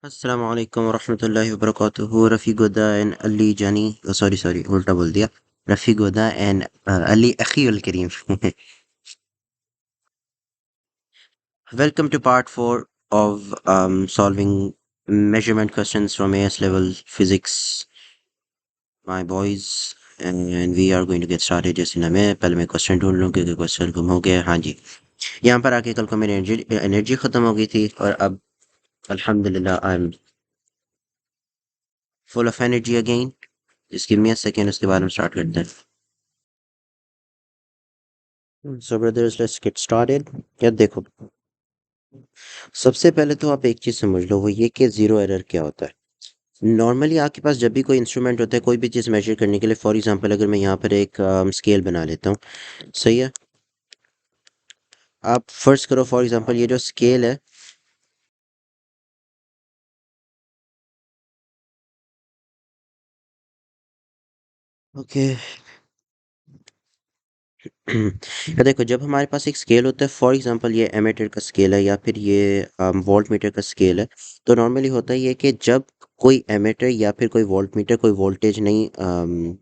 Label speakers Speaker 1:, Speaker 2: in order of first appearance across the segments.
Speaker 1: अस्सलाम वालेकुम वरहमतुल्लाहि वबरकातुहू रफ़ीक गोदा एंड अली जानी सॉरी उल्टा बोल दिया। Rafiq Goda and Ali Akhil Karim. Welcome to part 4 of solving measurement questions from AS level physics, my boys, and we are going to get started। जैसे ना मैं पहले मैं क्वेश्चन ढूंढ लूँ क्योंकि क्वेश्चन गुम हो गया। हाँ जी, यहाँ पर आके कल को मेरी एनर्जी ख़त्म हो गई थी और अब अल्हम्दुलिल्लाह I am full of energy again. Just give me a second, उसके बाद हम स्टार्ट करते हैं। सो ब्रदर्स लेट्स गेट स्टार्टेड। यार देखो, सबसे पहले तो आप एक चीज़ समझ लो, वो ये कि ज़ीरो एरर क्या होता है। नॉर्मली आपके पास जब भी कोई इंस्ट्रूमेंट होता है कोई भी चीज़ मेजर करने के लिए, फॉर एग्जांपल अगर मैं यहाँ पर एक स्केल बना लेता हूँ, सही है। आप फर्स्ट करो फॉर एग्जांपल ये जो स्केल है, ओके। या देखो, जब हमारे पास एक स्केल होता है, फॉर एग्जांपल ये एमीटर का स्केल है या फिर ये वोल्ट मीटर का स्केल है, तो नॉर्मली होता है ये कि जब कोई एमीटर या फिर कोई वोल्ट मीटर कोई वोल्टेज नहीं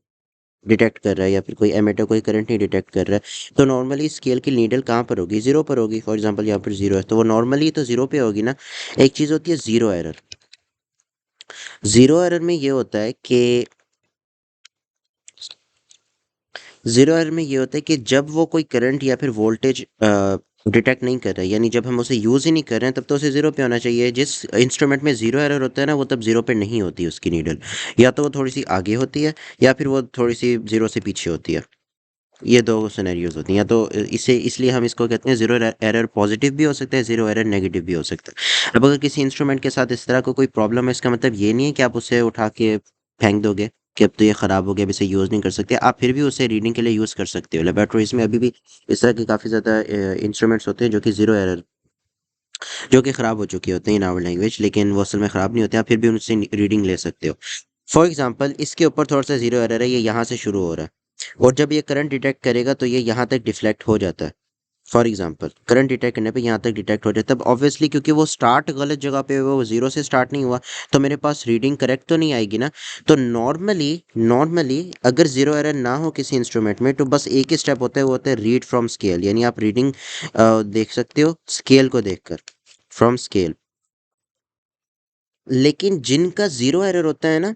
Speaker 1: डिटेक्ट कर रहा है या फिर कोई एमीटर कोई करंट नहीं डिटेक्ट कर रहा है, तो नॉर्मली स्केल की नीडल कहाँ पर होगी? ज़ीरो पर होगी। फॉर एग्जांपल यहाँ पर ज़ीरो है तो वो नॉर्मली तो ज़ीरो पे होगी ना। एक चीज़ होती है ज़ीरो एरर। ज़ीरो एरर में ये होता है कि ज़ीरो एरर में ये होता है कि जब वो कोई करंट या फिर वोल्टेज डिटेक्ट नहीं कर रहा है, यानी जब हम उसे यूज़ ही नहीं कर रहे हैं, तब तो उसे ज़ीरो पे होना चाहिए। जिस इंस्ट्रूमेंट में ज़ीरो एरर होता है ना, वो तब ज़ीरो पे नहीं होती उसकी नीडल। या तो वो थोड़ी सी आगे होती है या फिर वो थोड़ी सी ज़ीरो से पीछे होती है। ये दो सिनेरियोज होती हैं। या तो इसे इसलिए हम इसको कहते हैं ज़ीरो एरर पॉजिटिव भी हो सकता है, ज़ीरो एरर नेगेटिव भी हो सकता है। अब अगर किसी इंस्ट्रूमेंट के साथ इस तरह का कोई प्रॉब्लम है, इसका मतलब ये नहीं है कि आप उसे उठा के फेंक दोगे कि अब तो ये ख़राब हो गया, अब इसे यूज़ नहीं कर सकते। आप फिर भी उसे रीडिंग के लिए यूज़ कर सकते हो। लेबोरेटरीज में अभी भी इस तरह के काफ़ी ज़्यादा इंस्ट्रूमेंट्स होते हैं जो कि ज़ीरो एरर, जो कि ख़राब हो चुके होते हैं इन आवर लैंग्वेज, लेकिन वो असल में ख़राब नहीं होते। आप फिर भी उनसे रीडिंग ले सकते हो। फॉर एग्जाम्पल इसके ऊपर थोड़ा सा ज़ीरो एरर है, ये यहाँ से शुरू हो रहा है और जब ये करंट डिटेक्ट करेगा तो ये यहाँ तक डिफ्लेक्ट हो जाता है। फॉर एग्जाम्पल करंट डिटेक्ट करने पे यहाँ तक डिटेक्ट हो जाता है। तब ऑब्वियसली क्योंकि वो स्टार्ट गलत जगह पे हुआ, वो जीरो से स्टार्ट नहीं हुआ, तो मेरे पास रीडिंग करेक्ट तो नहीं आएगी ना। तो नॉर्मली नॉर्मली अगर जीरो एरर ना हो किसी इंस्ट्रूमेंट में, तो बस एक ही स्टेप होता है, वो होता है रीड फ्रॉम स्केल। यानी आप रीडिंग देख सकते हो स्केल को देखकर, फ्रॉम स्केल। लेकिन जिनका जीरो एरर होता है ना,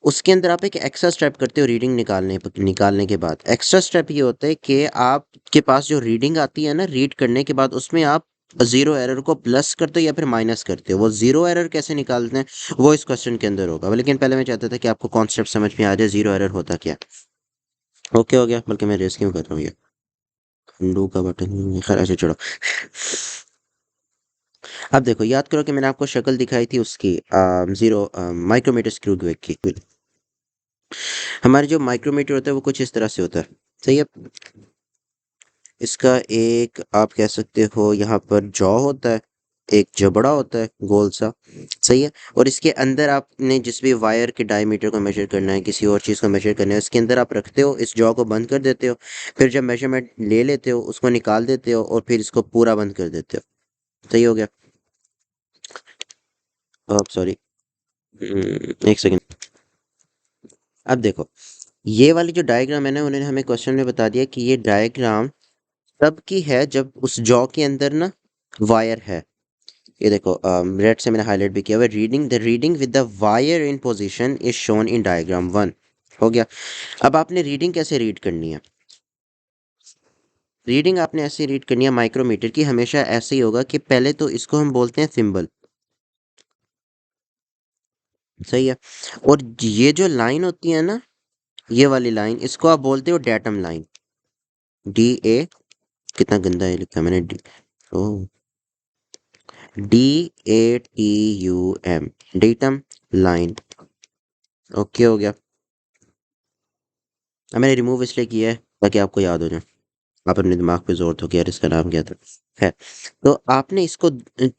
Speaker 1: उसके अंदर आप एक एक्स्ट्रा स्टेप करते हो रीडिंग निकालने के बाद। एक्स्ट्रा स्टेप ये होता है कि आपके पास जो रीडिंग आती है ना रीड करने के बाद, उसमें आप जीरो एरर को प्लस करते हो या फिर माइनस करते हो। वो जीरो एरर कैसे निकालते हैं वो इस क्वेश्चन के अंदर होगा, लेकिन पहले मैं चाहता था कि आपको कॉन्सेप्ट समझ में आ जाए जीरो एरर होता क्या। ओके हो गया, बल्कि मैं रेस क्यों कर रहा हूँ ये उंडू का बटन, खैर ऐसे छोड़ो। अब देखो, याद करो कि मैंने आपको शक्ल दिखाई थी उसकी, जीरो माइक्रोमीटर स्क्रू की। हमारे जो माइक्रोमीटर होता है वो कुछ इस तरह से होता है, सही है। इसका एक आप कह सकते हो यहाँ पर जॉ होता है, एक जबड़ा होता है गोल सा, सही है। और इसके अंदर आपने जिस भी वायर के डायमीटर को मेजर करना है, किसी और चीज़ को मेजर करना है, इसके अंदर आप रखते हो, इस जॉ को बंद कर देते हो। फिर जब मेजरमेंट ले लेते हो उसको निकाल देते हो और फिर इसको पूरा बंद कर देते हो। सही हो गया। अब सॉरी, एक सेकेंड। अब देखो, ये वाली जो डायग्राम है ना, उन्होंने हमें क्वेश्चन में बता दिया कि ये डायग्राम तब की है जब उस जॉ के अंदर ना वायर है। ये देखो, रेड से मैंने हाईलाइट भी किया हुआ, reading the reading with the wire in position is shown in diagram 1। हो गया। अब आपने रीडिंग कैसे रीड करनी है? रीडिंग आपने ऐसे रीड करनी है माइक्रोमीटर की, हमेशा ऐसे ही होगा कि पहले तो इसको हम बोलते हैं सिंबल, सही है। और ये जो लाइन होती है ना, ये वाली लाइन, इसको आप बोलते हो डेटम लाइन। डी ए, कितना गंदा है लिखा मैंने, D O, D A T U M, datum line. Okay हो गया। अब मैंने रिमूव इसलिए किया है ताकि आपको याद हो जाए, आप अपने दिमाग पे जोर दो कि यार इसका नाम क्या था। है, तो आपने इसको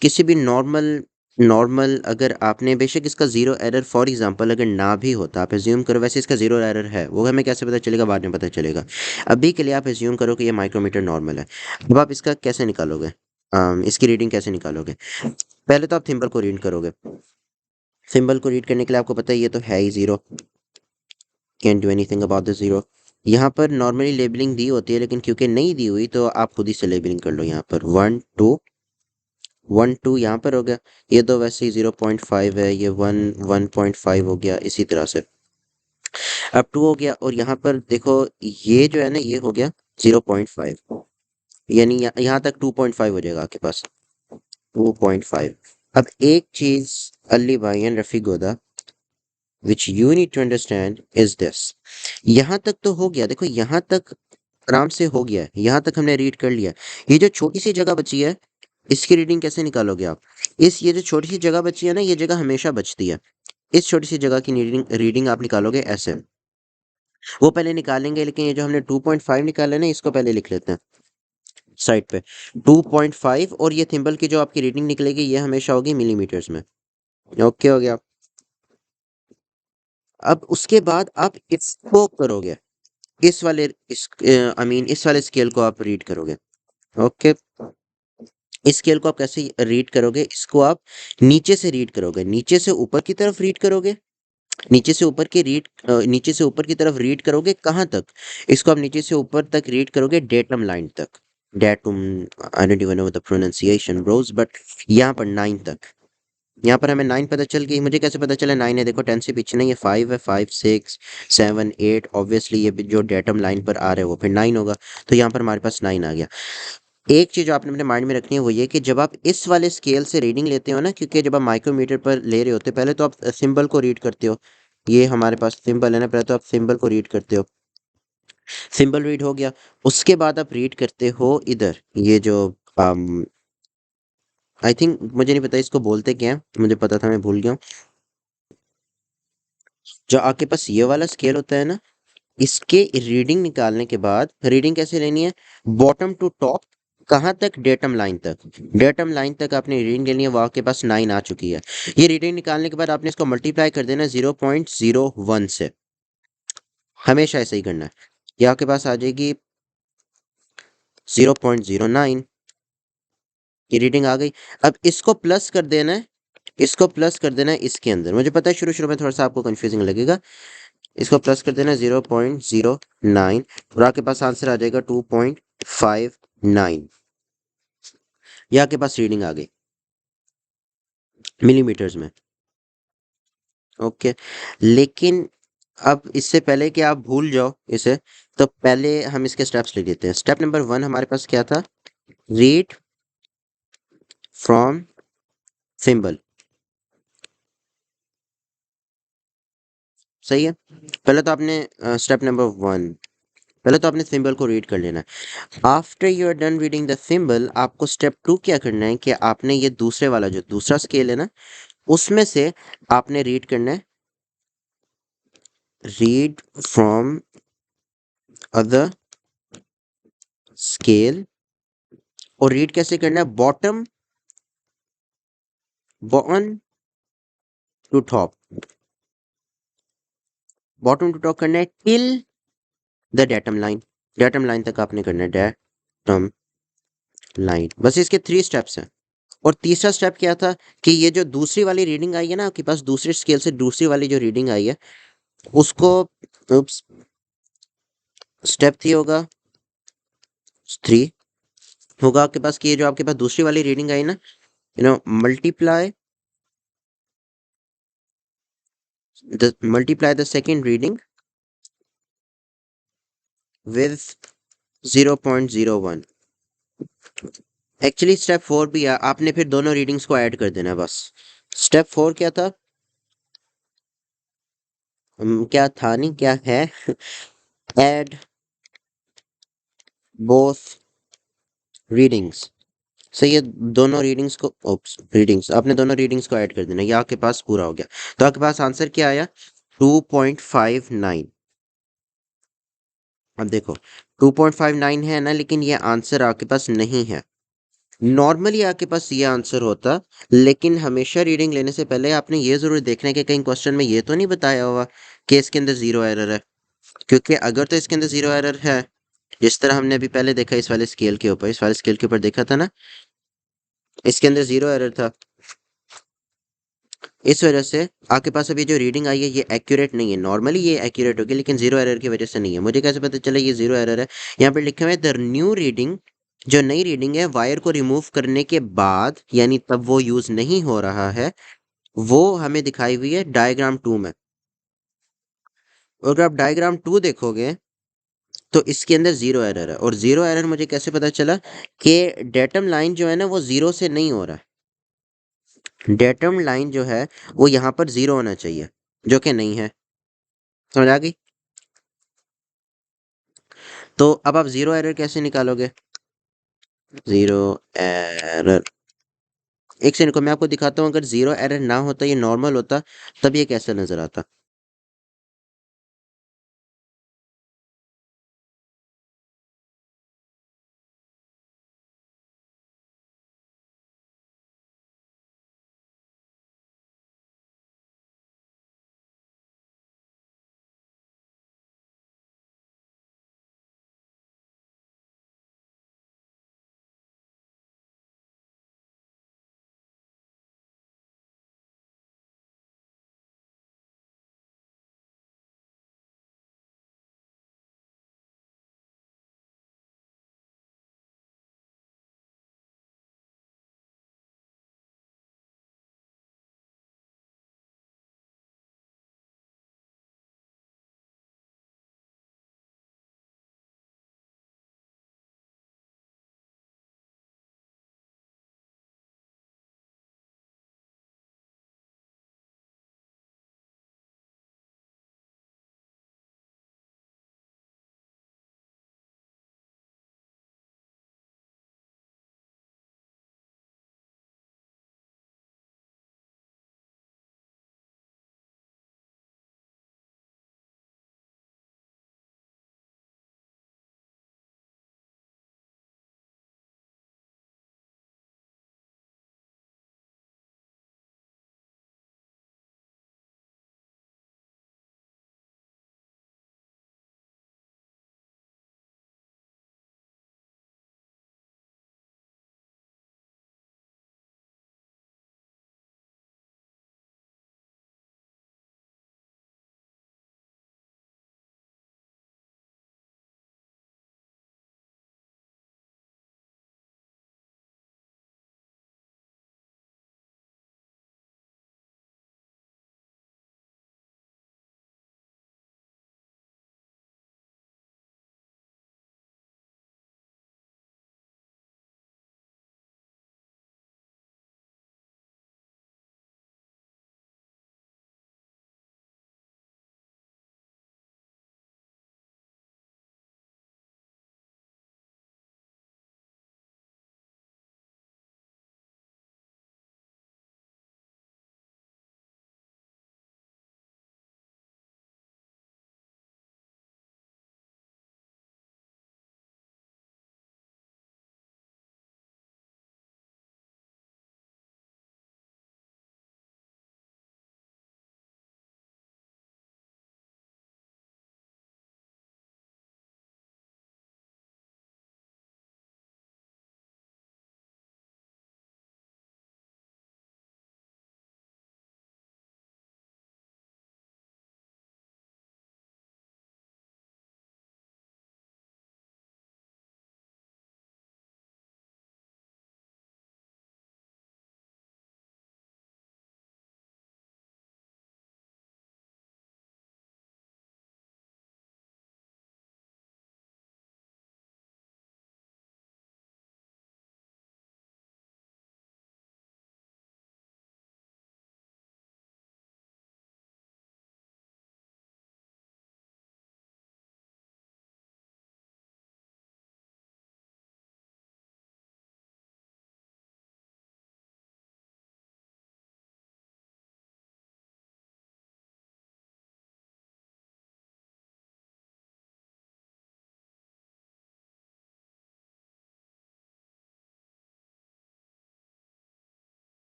Speaker 1: किसी भी नॉर्मल नॉर्मल अगर आपने बेशक इसका जीरो एरर फॉर एग्जांपल अगर ना भी होता, आप एज्यूम करो वैसे इसका जीरो एरर है, वो हमें कैसे पता चलेगा? बाद में पता चलेगा। अभी के लिए आप एज्यूम करो कि ये माइक्रोमीटर नॉर्मल है। अब आप इसका कैसे निकालोगे, इसकी रीडिंग कैसे निकालोगे? पहले तो आप थिम्बल को रीड करोगे। सिंबल को रीड करने के लिए आपको पता है ये तो है ही zero, can do anything about the zero. यहाँ पर नॉर्मली लेबलिंग दी होती है, लेकिन क्योंकि नहीं दी हुई तो आप खुद ही से लेबलिंग कर लो। यहाँ पर 1 2 यहाँ पर हो गया। ये तो वैसे ही 0.5 है, ये 1 1.5 हो गया इसी तरह से। अब 2 हो गया, और यहाँ पर देखो ये जो है ना ये हो गया 0.5, यानी यहाँ तक 2.5 हो जाएगा आपके पास, 2.5। अब एक चीज अली भाई एंड रफी गोदा which you need to understand is this. यहाँ तक तो हो गया, देखो यहाँ तक आराम से हो गया है, यहाँ तक हमने रीड कर लिया। ये जो छोटी सी जगह बची है इसकी रीडिंग कैसे निकालोगे आप? इस ये जो छोटी सी जगह बची है ना, ये जगह हमेशा बचती है। इस छोटी सी जगह की रीडिंग रीडिंग आप निकालोगे ऐसे, वो पहले निकालेंगे, लेकिन ये जो हमने 2.5 निकाला है ना इसको पहले लिख लेते हैं साइड पे। 2.5 और ये थिम्बल की जो आपकी रीडिंग निकलेगी ये हमेशा होगी मिलीमीटर्स में। ओके हो गया। अब उसके बाद आप इसको करोगे, इस वाले इस आई मीन इस वाले स्केल को आप रीड करोगे। ओके, इस स्केल को आप कैसे रीड करोगे? इसको आप नीचे से रीड करोगे, नीचे से ऊपर की तरफ रीड करोगे। नीचे से ऊपर की तरफ रीड करोगे कहाँ तक? इसको आप नीचे से ऊपर तक रीड करोगे डेटम लाइन तक। Datum, I don't even know the pronunciation Bros, but यहाँ पर 9 तक। यहाँ पर हमें 9 पता चल गई। मुझे कैसे पता चला 9 है? देखो 10 से पीछे नहीं है, 5 है, 5 6 7 8, ऑब्वियसली ये भी जो डेटम लाइन पर आ रहा है वो फिर 9 होगा। तो यहाँ पर हमारे पास 9 आ गया। एक चीज आपने अपने माइंड में रखनी है वो ये कि जब आप इस वाले स्केल से रीडिंग लेते हो ना, क्योंकि जब आप माइक्रोमीटर पर ले रहे होते हो पहले तो आप सिंबल को रीड करते हो। ये हमारे पास सिंबल है ना, पहले तो आप सिंबल को रीड करते हो। सिंबल रीड हो गया, उसके बाद आप रीड करते हो इधर ये जो आई थिंक, मुझे नहीं पता इसको बोलते क्या है, मुझे पता था मैं भूल गया हूँ। जो आपके पास ये वाला स्केल होता है ना, इसके रीडिंग निकालने के बाद रीडिंग कैसे लेनी है? बॉटम टू टॉप, कहाँ तक? डेटम लाइन तक। डेटम लाइन तक आपने रीडिंग लेनी है, वो आपके पास 9 आ चुकी है। ये रीडिंग निकालने के बाद आपने इसको मल्टीप्लाई कर देना 0.01 से। हमेशा ऐसे ही करना है। ये आपके पास आ जाएगी 0.09। ये रीडिंग आ गई। अब इसको प्लस कर देना है, इसको प्लस कर देना है इसके अंदर। मुझे पता है शुरू शुरू में थोड़ा सा आपको कंफ्यूजिंग लगेगा। इसको प्लस कर देना 0.09, और आपके पास आंसर आ जाएगा 2.59। ये आपके पास रीडिंग आ गई मिलीमीटर्स में। ओके, लेकिन अब इससे पहले कि आप भूल जाओ इसे, तो पहले हम इसके स्टेप्स ले लेते हैं। स्टेप नंबर 1 हमारे पास क्या था? Read from symbol. सही है। पहले तो आपने स्टेप नंबर 1, पहले तो आपने सिंबल को रीड कर लेना है। After you are done reading the symbol, आपको स्टेप 2 क्या करना है कि आपने ये दूसरे वाला जो दूसरा स्केल है ना, उसमें से आपने रीड करना है, रीड फ्रॉम अदर स्केल। और रीड कैसे करना है? Bottom one to top, bottom to top करना है till the datum line. Datum line तक आपने करना है, डेटम लाइन। बस इसके 3 स्टेप्स हैं। और तीसरा स्टेप क्या था कि ये जो दूसरी वाली रीडिंग आई है ना आपके पास, दूसरे स्केल से दूसरी वाली जो रीडिंग आई है उसको, स्टेप 3 होगा, 3 होगा आपके पास कि ये जो आपके पास दूसरी वाली रीडिंग आई ना, multiply the second reading with 0.01। Actually step 4 भी है, आपने फिर दोनों रीडिंग्स को ऐड कर देना है बस। स्टेप 4 क्या था? क्या था नहीं, क्या है? Add both readings. सही है, दोनों रीडिंग्स को, ओप्स रीडिंग्स, आपने दोनों रीडिंग्स को ऐड कर देना। ये आपके पास पूरा हो गया। तो आपके पास आंसर क्या आया? 2.59। अब देखो 2.59 है ना, लेकिन ये आंसर आपके पास नहीं है। नॉर्मली आपके पास ये आंसर होता, लेकिन हमेशा रीडिंग लेने से पहले आपने ये जरूर देखना है कि कहीं क्वेश्चन में ये तो नहीं बताया हुआ कि इसके अंदर जीरो एरर है। क्योंकि अगर तो इसके अंदर जीरो एरर है, जिस तरह हमने अभी पहले देखा इस वाले स्केल के ऊपर, इस वाले स्केल के ऊपर देखा था ना, इसके अंदर जीरो एरर था। इस वजह से आपके पास अभी जो रीडिंग आई है ये एक्यूरेट नहीं है। नॉर्मली ये एक्यूरेट होगी लेकिन जीरो एरर की वजह से नहीं है। मुझे कैसे पता चला ये जीरो एरर है? यहाँ पे लिखे हुए है द न्यू रीडिंग, जो नई रीडिंग है वायर को रिमूव करने के बाद, यानी तब वो यूज नहीं हो रहा है, वो हमें दिखाई हुई है डायग्राम 2 में। और अगर आप डायग्राम 2 देखोगे तो इसके अंदर जीरो एरर है। और जीरो एरर मुझे कैसे पता चला कि डेटम लाइन जो है ना वो जीरो से नहीं हो रहा है। डेटम लाइन जो है वो यहाँ पर जीरो होना चाहिए, जो कि नहीं है। समझ आ गई? तो अब आप जीरो एरर कैसे निकालोगे? जीरो एरर, एक सेकंड को मैं आपको दिखाता हूँ। अगर जीरो एरर ना होता, ये नॉर्मल होता, तब ये कैसा नजर आता।